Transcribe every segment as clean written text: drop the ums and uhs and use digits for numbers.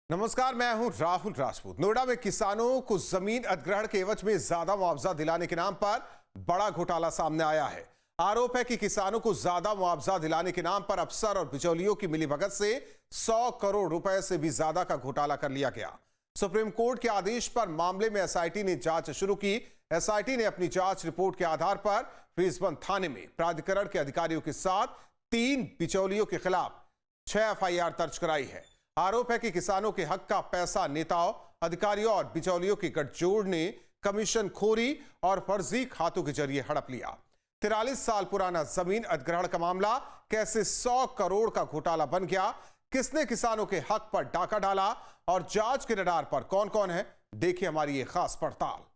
नमस्कार, मैं हूं राहुल राजपूत। नोएडा में किसानों को जमीन अधिग्रहण के एवज में ज्यादा मुआवजा दिलाने के नाम पर बड़ा घोटाला सामने आया है। आरोप है कि किसानों को ज्यादा मुआवजा दिलाने के नाम पर अफसर और बिचौलियों की मिलीभगत से 100 करोड़ रुपए से भी ज्यादा का घोटाला कर लिया गया। सुप्रीम कोर्ट के आदेश पर मामले में एसआईटी ने जांच शुरू की। एसआईटी ने अपनी जांच रिपोर्ट के आधार पर फीसबंद थाने में प्राधिकरण के अधिकारियों के साथ 3 बिचौलियों के खिलाफ 6 एफआईआर दर्ज कराई है। आरोप है कि किसानों के हक का पैसा नेताओं, अधिकारियों और बिचौलियों की गठजोड़ ने कमीशन खोरी और फर्जी खातों के जरिए हड़प लिया। 43 साल पुराना जमीन अधिग्रहण का मामला कैसे 100 करोड़ का घोटाला बन गया, किसने किसानों के हक पर डाका डाला और जांच के रडार पर कौन कौन है, देखिए हमारी ये खास पड़ताल।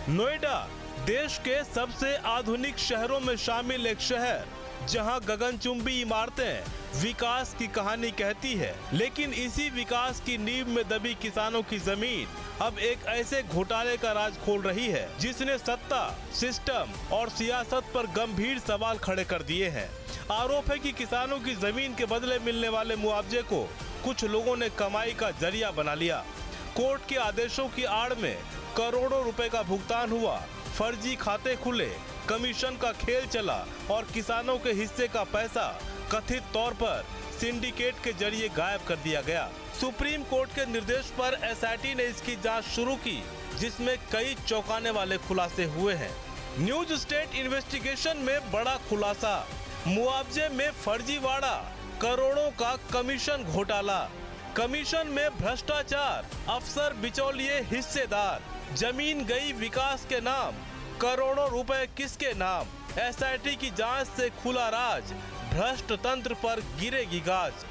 नोएडा देश के सबसे आधुनिक शहरों में शामिल एक शहर, जहां गगनचुंबी इमारतें विकास की कहानी कहती है, लेकिन इसी विकास की नींव में दबी किसानों की जमीन अब एक ऐसे घोटाले का राज खोल रही है जिसने सत्ता, सिस्टम और सियासत पर गंभीर सवाल खड़े कर दिए हैं। आरोप है कि किसानों की जमीन के बदले मिलने वाले मुआवजे को कुछ लोगों ने कमाई का जरिया बना लिया। कोर्ट के आदेशों की आड़ में करोड़ों रुपए का भुगतान हुआ, फर्जी खाते खुले, कमीशन का खेल चला और किसानों के हिस्से का पैसा कथित तौर पर सिंडिकेट के जरिए गायब कर दिया गया। सुप्रीम कोर्ट के निर्देश पर एसआईटी ने इसकी जांच शुरू की, जिसमें कई चौंकाने वाले खुलासे हुए हैं। न्यूज स्टेट इन्वेस्टिगेशन में बड़ा खुलासा, मुआवजे में फर्जीवाड़ा, करोड़ों का कमीशन घोटाला, कमीशन में भ्रष्टाचार, अफसर बिचौलिए हिस्सेदार, जमीन गई विकास के नाम, करोड़ों रुपए किसके नाम। एसआईटी की जांच से खुला राज, भ्रष्ट तंत्र पर गिरेगी गाज।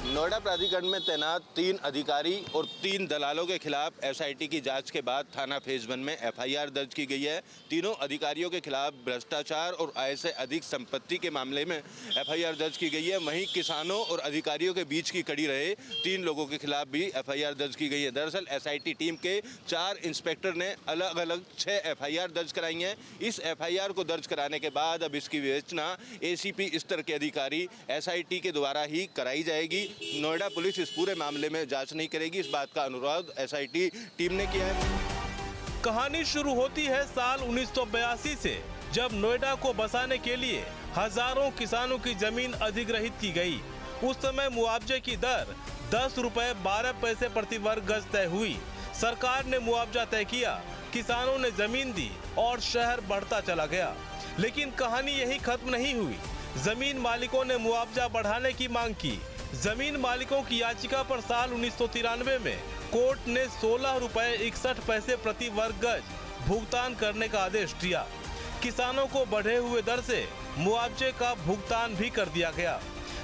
नोएडा प्राधिकरण में तैनात 3 अधिकारी और 3 दलालों के खिलाफ एसआईटी की जांच के बाद थाना फेज 1 में एफआईआर दर्ज की गई है। तीनों अधिकारियों के खिलाफ भ्रष्टाचार और आय से अधिक संपत्ति के मामले में एफआईआर दर्ज की गई है। वहीं किसानों और अधिकारियों के बीच की कड़ी रहे 3 लोगों के खिलाफ भी एफआईआर दर्ज की गई है। दरअसल एसआईटी टीम के 4 इंस्पेक्टर ने अलग अलग 6 एफआईआर दर्ज कराई हैं। इस एफआईआर को दर्ज कराने के बाद अब इसकी विवेचना एसीपी स्तर के अधिकारी एसआईटी के द्वारा ही कराई जाएगी। नोएडा पुलिस इस पूरे मामले में जांच नहीं करेगी, इस बात का अनुरोध एसआईटी टीम ने किया है। कहानी शुरू होती है साल 1982 से, जब नोएडा को बसाने के लिए हजारों किसानों की जमीन अधिग्रहित की गई। उस समय मुआवजे की दर 10 रुपए 12 पैसे प्रति वर्ग गज तय हुई। सरकार ने मुआवजा तय किया, किसानों ने जमीन दी और शहर बढ़ता चला गया। लेकिन कहानी यही खत्म नहीं हुई। जमीन मालिकों ने मुआवजा बढ़ाने की मांग की। जमीन मालिकों की याचिका पर साल 1993 में कोर्ट ने 16 रुपए 61 पैसे प्रति वर्ग गज भुगतान करने का आदेश दिया। किसानों को बढ़े हुए दर से मुआवजे का भुगतान भी कर दिया गया।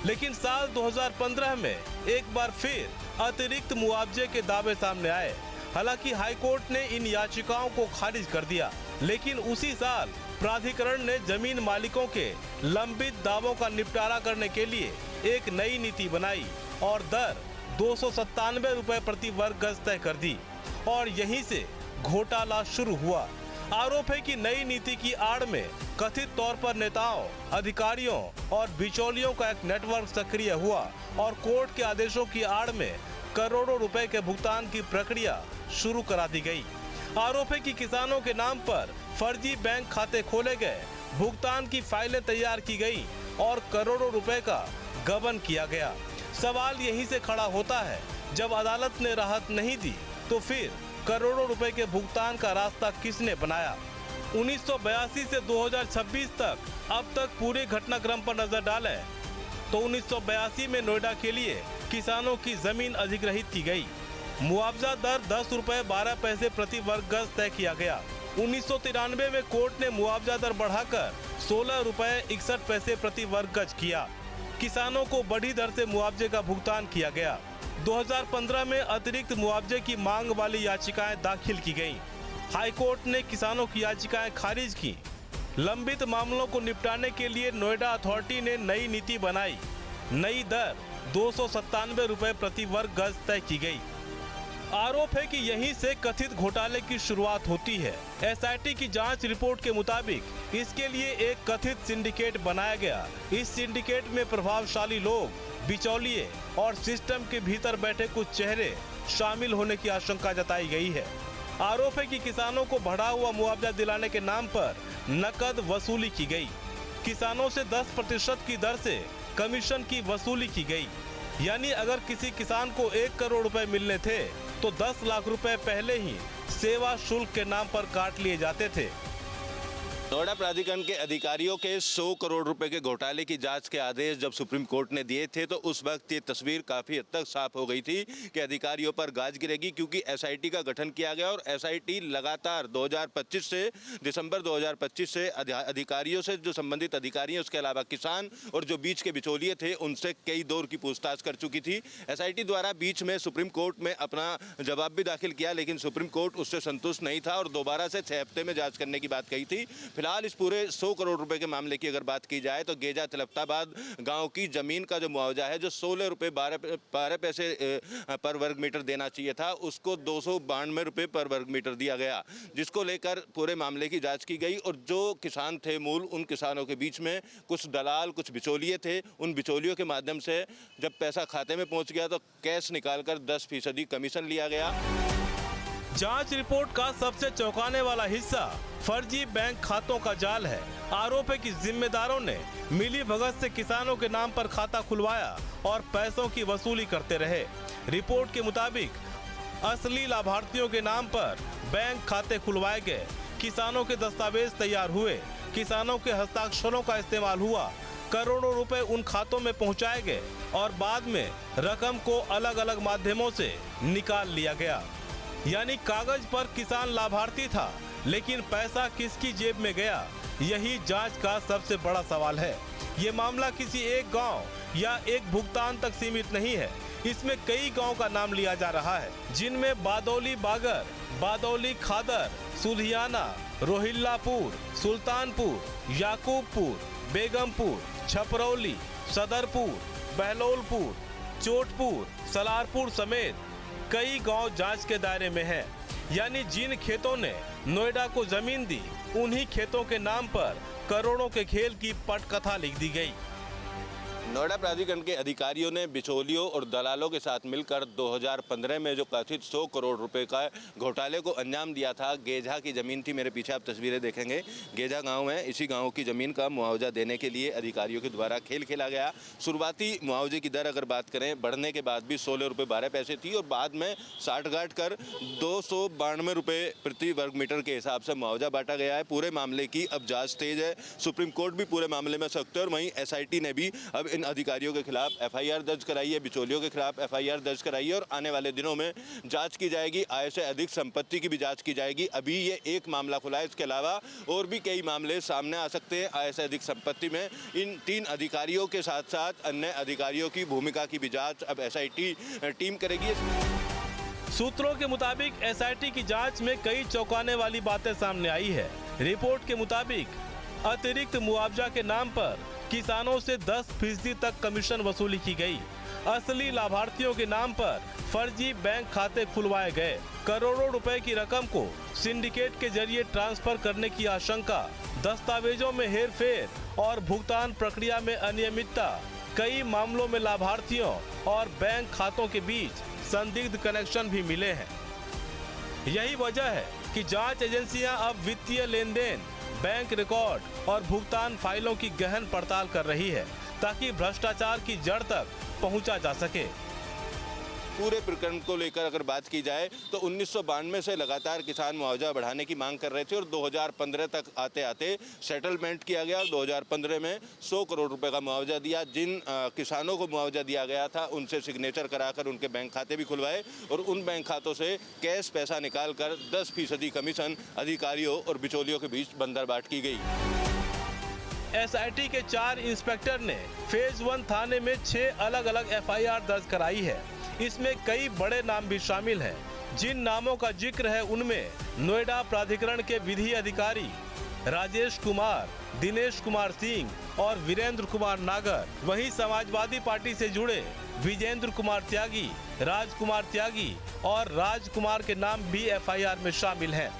लेकिन साल 2015 में एक बार फिर अतिरिक्त मुआवजे के दावे सामने आए। हालांकि हाईकोर्ट ने इन याचिकाओं को खारिज कर दिया, लेकिन उसी साल प्राधिकरण ने जमीन मालिकों के लंबित दावों का निपटारा करने के लिए एक नई नीति बनाई और दर 297 रुपए प्रति वर्ग गज तय कर दी और यहीं से घोटाला शुरू हुआ। आरोप है कि नई नीति की आड़ में कथित तौर पर नेताओं, अधिकारियों और बिचौलियों का एक नेटवर्क सक्रिय हुआ और कोर्ट के आदेशों की आड़ में करोड़ों रुपए के भुगतान की प्रक्रिया शुरू करा दी गई। आरोप है कि किसानों के नाम पर फर्जी बैंक खाते खोले गए, भुगतान की फाइलें तैयार की गई और करोड़ों रुपए का गबन किया गया। सवाल यहीं से खड़ा होता है, जब अदालत ने राहत नहीं दी तो फिर करोड़ों रुपए के भुगतान का रास्ता किसने बनाया। 1982 से 2026 तक अब तक पूरे घटनाक्रम पर नजर डालें तो 1982 में नोएडा के लिए किसानों की जमीन अधिग्रहित की गई। मुआवजा दर 10 रुपए 12 पैसे प्रति वर्ग गज तय किया गया। 1993 में कोर्ट ने मुआवजा दर बढ़ाकर 16 रुपए 61 पैसे प्रति वर्ग गज किया। किसानों को बढ़ी दर से मुआवजे का भुगतान किया गया। 2015 में अतिरिक्त मुआवजे की मांग वाली याचिकाएं दाखिल की गईं। हाईकोर्ट ने किसानों की याचिकाएं खारिज की। लंबित मामलों को निपटाने के लिए नोएडा अथॉरिटी ने नई नीति बनाई। नई दर 297 रुपए प्रति वर्ग गज तय की गई। आरोप है कि यहीं से कथित घोटाले की शुरुआत होती है। एसआईटी की जांच रिपोर्ट के मुताबिक इसके लिए एक कथित सिंडिकेट बनाया गया। इस सिंडिकेट में प्रभावशाली लोग, बिचौलिए और सिस्टम के भीतर बैठे कुछ चेहरे शामिल होने की आशंका जताई गई है। आरोप है कि किसानों को बढ़ा हुआ मुआवजा दिलाने के नाम पर नकद वसूली की गई। किसानों से 10% की दर से कमीशन की वसूली की गई। यानी अगर किसी किसान को 1 करोड़ रुपए मिलने थे तो 10 लाख रुपए पहले ही सेवा शुल्क के नाम पर काट लिए जाते थे। नोएडा प्राधिकरण के अधिकारियों के 100 करोड़ रुपए के घोटाले की जांच के आदेश जब सुप्रीम कोर्ट ने दिए थे तो उस वक्त ये तस्वीर काफी हद तक साफ हो गई थी कि अधिकारियों पर गाज गिरेगी, क्योंकि एसआईटी का गठन किया गया और एसआईटी लगातार 2025 से दिसंबर 2025 से अधिकारियों से, जो संबंधित अधिकारी हैं, उसके अलावा किसान और जो बीच के बिचौलिए थे, उनसे कई दौर की पूछताछ कर चुकी थी। एसआईटी द्वारा बीच में सुप्रीम कोर्ट में अपना जवाब भी दाखिल किया, लेकिन सुप्रीम कोर्ट उससे संतुष्ट नहीं था और दोबारा से 6 हफ्ते में जांच करने की बात कही थी। फिलहाल इस पूरे 100 करोड़ रुपए के मामले की अगर बात की जाए तो गेजा तिलफ्ताबाद गांव की जमीन का जो मुआवजा है, जो 16 रुपए 12 पैसे पर वर्ग मीटर देना चाहिए था, उसको 292 रुपए पर वर्ग मीटर दिया गया, जिसको लेकर पूरे मामले की जांच की गई। और जो किसान थे मूल, उन किसानों के बीच में कुछ दलाल, कुछ बिचौलिए थे। उन बिचौलियों के माध्यम से जब पैसा खाते में पहुंच गया तो कैश निकालकर 10% कमीशन लिया गया। जांच रिपोर्ट का सबसे चौंकाने वाला हिस्सा फर्जी बैंक खातों का जाल है। आरोप है कि जिम्मेदारों ने मिली भगत से किसानों के नाम पर खाता खुलवाया और पैसों की वसूली करते रहे। रिपोर्ट के मुताबिक असली लाभार्थियों के नाम पर बैंक खाते खुलवाए गए, किसानों के दस्तावेज तैयार हुए, किसानों के हस्ताक्षरों का इस्तेमाल हुआ, करोड़ों रुपए उन खातों में पहुंचाए गए और बाद में रकम को अलग अलग माध्यमों से निकाल लिया गया। यानी कागज पर किसान लाभार्थी था, लेकिन पैसा किसकी जेब में गया, यही जांच का सबसे बड़ा सवाल है। ये मामला किसी एक गांव या एक भुगतान तक सीमित नहीं है। इसमें कई गांव का नाम लिया जा रहा है, जिनमें बादौली बागर, बादौली खादर, सुल्हियाना, रोहिल्लापुर, सुल्तानपुर, याकूबपुर, बेगमपुर, छपरौली, सदरपुर, बहलोलपुर, चोटपुर, सलारपुर समेत कई गांव जांच के दायरे में हैं। यानी जिन खेतों ने नोएडा को जमीन दी, उन्हीं खेतों के नाम पर करोड़ों के खेल की पटकथा लिख दी गई। नोएडा प्राधिकरण के अधिकारियों ने बिचौलियों और दलालों के साथ मिलकर 2015 में जो कथित 100 करोड़ रुपए का घोटाले को अंजाम दिया था। गेजा की ज़मीन थी, मेरे पीछे आप तस्वीरें देखेंगे, गेजा गांव है। इसी गांव की ज़मीन का मुआवजा देने के लिए अधिकारियों के द्वारा खेल खेला गया। शुरुआती मुआवजे की दर अगर बात करें, बढ़ने के बाद भी 16 रुपये 12 पैसे थी और बाद में 60 गांठ कर 292 रुपये प्रति वर्ग मीटर के हिसाब से मुआवजा बांटा गया है। पूरे मामले की अब जाँच तेज है। सुप्रीम कोर्ट भी पूरे मामले में सख्त है और वहीं SIT ने भी अब इन अधिकारियों के खिलाफ FIR दर्ज कराई है, बिचौलियों के खिलाफ FIR दर्ज कराई है और आने वाले दिनों में जांच की जाएगी। आय से अधिक संपत्ति की भी जांच की जाएगी। अभी ये एक मामला खुला है, इसके अलावा और भी कई मामले सामने आ सकते हैं। आय से अधिक संपत्ति में इन 3 अधिकारियों के साथ साथ अन्य अधिकारियों की भूमिका की भी जाँच अब SIT टीम करेगी। सूत्रों के मुताबिक SIT की जांच में कई चौंकाने वाली बातें सामने आई है। रिपोर्ट के मुताबिक अतिरिक्त मुआवजा के नाम पर किसानों से 10% तक कमीशन वसूली की गई। असली लाभार्थियों के नाम पर फर्जी बैंक खाते खुलवाए गए। करोड़ों रुपए की रकम को सिंडिकेट के जरिए ट्रांसफर करने की आशंका, दस्तावेजों में हेरफेर और भुगतान प्रक्रिया में अनियमितता। कई मामलों में लाभार्थियों और बैंक खातों के बीच संदिग्ध कनेक्शन भी मिले हैं। यही वजह है कि जांच एजेंसियां अब वित्तीय लेन देन, बैंक रिकॉर्ड और भुगतान फाइलों की गहन पड़ताल कर रही है, ताकि भ्रष्टाचार की जड़ तक पहुंचा जा सके। पूरे प्रकरण को लेकर अगर बात की जाए तो 1992 से लगातार किसान मुआवजा बढ़ाने की मांग कर रहे थे और 2015 तक आते आते सेटलमेंट किया गया और 2015 में 100 करोड़ रुपए का मुआवजा दिया। जिन किसानों को मुआवजा दिया गया था उनसे सिग्नेचर कराकर उनके बैंक खाते भी खुलवाए और उन बैंक खातों से कैश पैसा निकालकर 10% कमीशन अधिकारियों और बिचौलियों के बीच बंदरबाट की गई। SIT के 4 इंस्पेक्टर ने फेज 1 थाने में 6 अलग अलग FIR दर्ज कराई है। इसमें कई बड़े नाम भी शामिल हैं। जिन नामों का जिक्र है उनमें नोएडा प्राधिकरण के विधि अधिकारी राजेश कुमार, दिनेश कुमार सिंह और वीरेंद्र कुमार नागर, वहीं समाजवादी पार्टी से जुड़े विजेंद्र कुमार त्यागी, राजकुमार त्यागी और राजकुमार के नाम भी एफआईआर में शामिल हैं।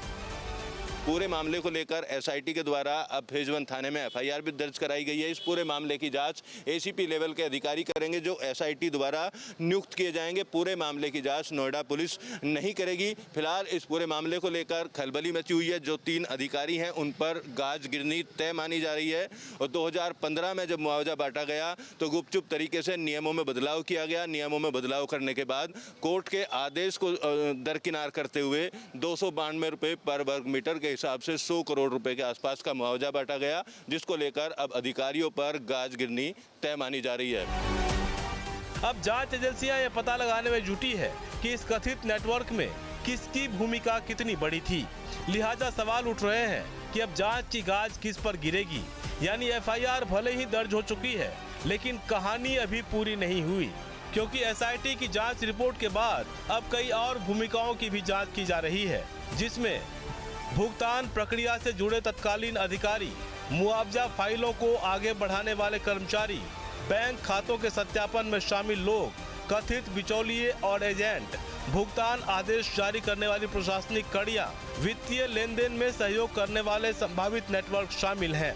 पूरे मामले को लेकर एसआईटी के द्वारा अब फेज 1 थाने में एफआईआर भी दर्ज कराई गई है। इस पूरे मामले की जांच एसीपी लेवल के अधिकारी करेंगे, जो एसआईटी द्वारा नियुक्त किए जाएंगे। पूरे मामले की जांच नोएडा पुलिस नहीं करेगी। फिलहाल इस पूरे मामले को लेकर खलबली मची हुई है। जो 3 अधिकारी हैं उन पर गाज गिरनी तय मानी जा रही है। और 2015 में जब मुआवजा बांटा गया तो गुपचुप तरीके से नियमों में बदलाव किया गया। नियमों में बदलाव करने के बाद कोर्ट के आदेश को दरकिनार करते हुए 292 रुपये पर वर्ग मीटर के हिसाब से 100 करोड़ रुपए के आसपास का मुआवजा बांटा गया, जिसको लेकर अब अधिकारियों पर गाज गिरनी तय मानी जा रही है। अब जांच एजेंसियां यह पता लगाने में जुटी है कि इस कथित नेटवर्क में किसकी भूमिका कितनी बड़ी थी। लिहाजा सवाल उठ रहे हैं कि अब जांच की गाज किस पर गिरेगी। यानी एफआईआर भले ही दर्ज हो चुकी है, लेकिन कहानी अभी पूरी नहीं हुई, क्योंकि एसआईटी की जांच रिपोर्ट के बाद अब कई और भूमिकाओं की भी जांच की जा रही है, जिसमें भुगतान प्रक्रिया से जुड़े तत्कालीन अधिकारी, मुआवजा फाइलों को आगे बढ़ाने वाले कर्मचारी, बैंक खातों के सत्यापन में शामिल लोग, कथित बिचौलिए और एजेंट, भुगतान आदेश जारी करने वाली प्रशासनिक कड़ियां, वित्तीय लेन देन में सहयोग करने वाले संभावित नेटवर्क शामिल हैं।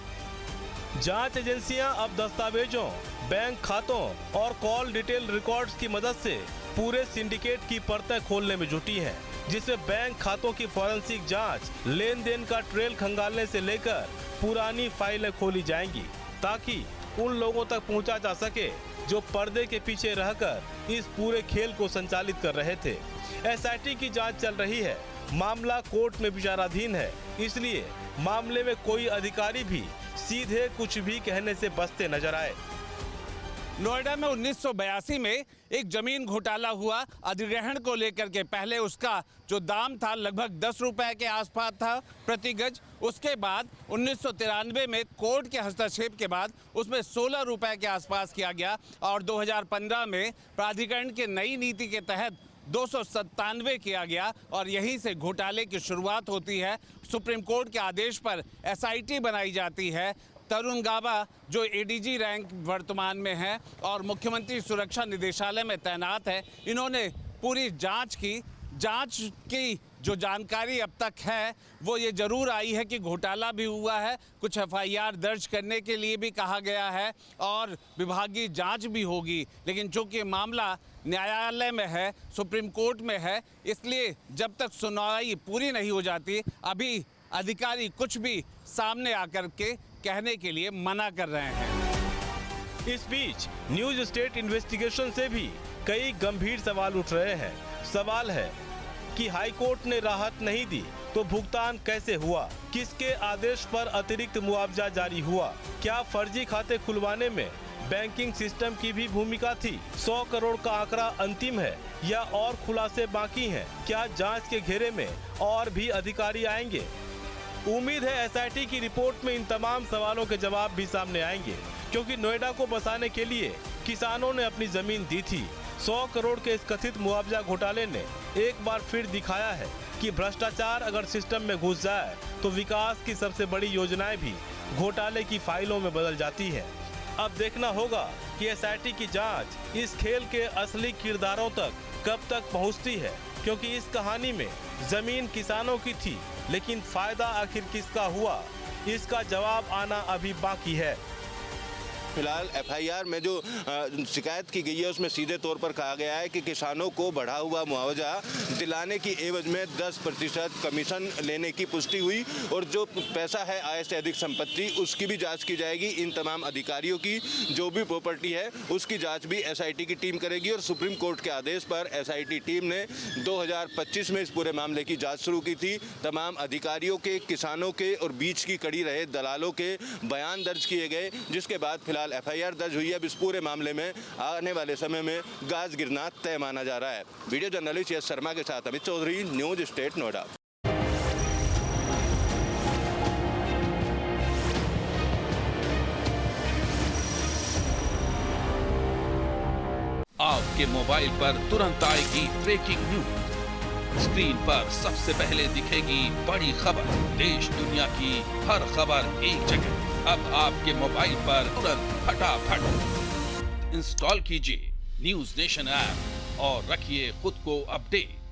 जांच एजेंसियां अब दस्तावेजों, बैंक खातों और कॉल डिटेल रिकॉर्ड्स की मदद से पूरे सिंडिकेट की परतें खोलने में जुटी हैं, जिसमें बैंक खातों की फॉरेंसिक जांच, लेन देन का ट्रेल खंगालने से लेकर पुरानी फाइलें खोली जाएंगी, ताकि उन लोगों तक पहुंचा जा सके जो पर्दे के पीछे रहकर इस पूरे खेल को संचालित कर रहे थे। एसआईटी की जांच चल रही है, मामला कोर्ट में विचाराधीन है, इसलिए मामले में कोई अधिकारी भी सीधे कुछ भी कहने से बचते नजर आए। नोएडा में 1982 में एक जमीन घोटाला हुआ। अधिग्रहण को लेकर के पहले उसका जो दाम था लगभग 10 रुपए के आसपास था प्रति गज। उसके बाद 1993 में कोर्ट के हस्तक्षेप के बाद उसमें 16 रुपए के आसपास किया गया और 2015 में प्राधिकरण की नई नीति के तहत 297 किया गया और यहीं से घोटाले की शुरुआत होती है। सुप्रीम कोर्ट के आदेश पर एसआईटी बनाई जाती है। तरुण गाबा जो एडीजी रैंक वर्तमान में है और मुख्यमंत्री सुरक्षा निदेशालय में तैनात है, इन्होंने पूरी जांच की। जांच की जो जानकारी अब तक है वो ये जरूर आई है कि घोटाला भी हुआ है, कुछ एफआईआर दर्ज करने के लिए भी कहा गया है और विभागीय जांच भी होगी। लेकिन चूंकि मामला न्यायालय में है, सुप्रीम कोर्ट में है, इसलिए जब तक सुनवाई पूरी नहीं हो जाती अभी अधिकारी कुछ भी सामने आकर के कहने के लिए मना कर रहे हैं। इस बीच न्यूज स्टेट इन्वेस्टिगेशन से भी कई गंभीर सवाल उठ रहे हैं। सवाल है कि हाई कोर्ट ने राहत नहीं दी तो भुगतान कैसे हुआ, किसके आदेश पर अतिरिक्त मुआवजा जारी हुआ, क्या फर्जी खाते खुलवाने में बैंकिंग सिस्टम की भी भूमिका थी, 100 करोड़ का आंकड़ा अंतिम है या और खुलासे बाकी हैं, क्या जांच के घेरे में और भी अधिकारी आएंगे। उम्मीद है एसआईटी की रिपोर्ट में इन तमाम सवालों के जवाब भी सामने आएंगे, क्योंकि नोएडा को बसाने के लिए किसानों ने अपनी जमीन दी थी। 100 करोड़ के इस कथित मुआवजा घोटाले ने एक बार फिर दिखाया है कि भ्रष्टाचार अगर सिस्टम में घुस जाए तो विकास की सबसे बड़ी योजनाएं भी घोटाले की फाइलों में बदल जाती है। अब देखना होगा कि एसआईटी की जांच इस खेल के असली किरदारों तक कब तक पहुंचती है, क्योंकि इस कहानी में जमीन किसानों की थी, लेकिन फायदा आखिर किसका हुआ, इसका जवाब आना अभी बाकी है। फिलहाल एफआईआर में जो शिकायत की गई है उसमें सीधे तौर पर कहा गया है कि किसानों को बढ़ा हुआ मुआवजा दिलाने की एवज में 10% कमीशन लेने की पुष्टि हुई और जो पैसा है आय से अधिक संपत्ति उसकी भी जांच की जाएगी। इन तमाम अधिकारियों की जो भी प्रॉपर्टी है उसकी जांच भी एसआईटी की टीम करेगी और सुप्रीम कोर्ट के आदेश पर एसआईटी टीम ने 2025 में इस पूरे मामले की जाँच शुरू की थी। तमाम अधिकारियों के, किसानों के और बीच की कड़ी रहे दलालों के बयान दर्ज किए गए, जिसके बाद फिलहाल एफआईआर दर्ज हुई है। अब इस पूरे मामले में आने वाले समय में गाज गिरना तय माना जा रहा है। वीडियो जर्नलिस्ट यश शर्मा के साथ अमित चौधरी, न्यूज स्टेट नोएडा। आपके मोबाइल पर तुरंत आएगी ब्रेकिंग न्यूज। स्क्रीन पर सबसे पहले दिखेगी बड़ी खबर, देश दुनिया की हर खबर एक जगह। अब आपके मोबाइल पर तुरंत फटाफट इंस्टॉल कीजिए न्यूज नेशन ऐप और रखिए खुद को अपडेट।